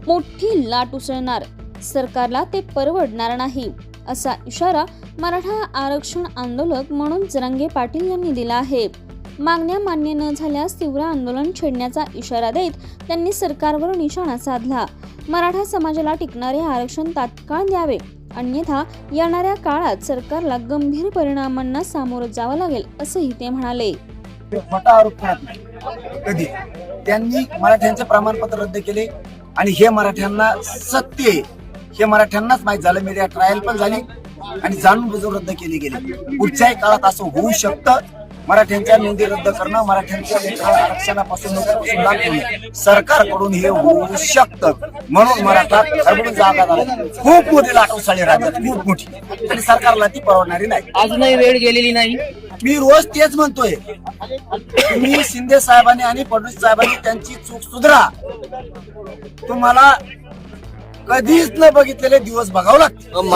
मोठी लाट उसळणार, सरकारला ते परवडणार नाही असा इशारा मराठा आरक्षण आंदोलक म्हणून जरांगे पाटील यांनी दिला आहे। मागण्या मान्य न झाल्यास तीव्र आंदोलन छेडण्याचा इशारा देत त्यांनी सरकारवर निशाणा साधला। मराठा समाजाला टिकणारे आरक्षण तात्काळ द्यावे, अन्यथा येणाऱ्या काळात सरकारला गंभीर परिणामांना सामोरं जावं लागेल असंही ते म्हणाले। मोठा आरोप करत नाही कधी त्यांनी मराठ्यांचे प्रमाणपत्र रद्द केले आणि हे मराठ्यांना सत्य आहे हे मराठ्यांनाच माहित झालं। मीडिया ट्रायल पण झाली आणि जाणून बुजून रद्द केली गेली। पुढच्याही काळात असं होऊ शकतं। मराठ्यांच्या नोंदी रद्द करणं, मराठ्यांच्या आरक्षणापासून लाभ घेणं सरकारकडून हे होऊ शकतं। म्हणून मराठा खरबडून जागा झाला। खूप मोठी लाट उसळली राज्यात, खूप मोठी, आणि सरकारला ती परवडणारी नाही। अजूनही वेळ गेलेली नाही। मी रोज तेच म्हणतोय, तुम्ही शिंदे साहेबांनी आणि फडणवीस साहेबांनी त्यांची चूक सुधारा। तुम्हाला कधीच न बघितलेले दिवस बघावं लागतं।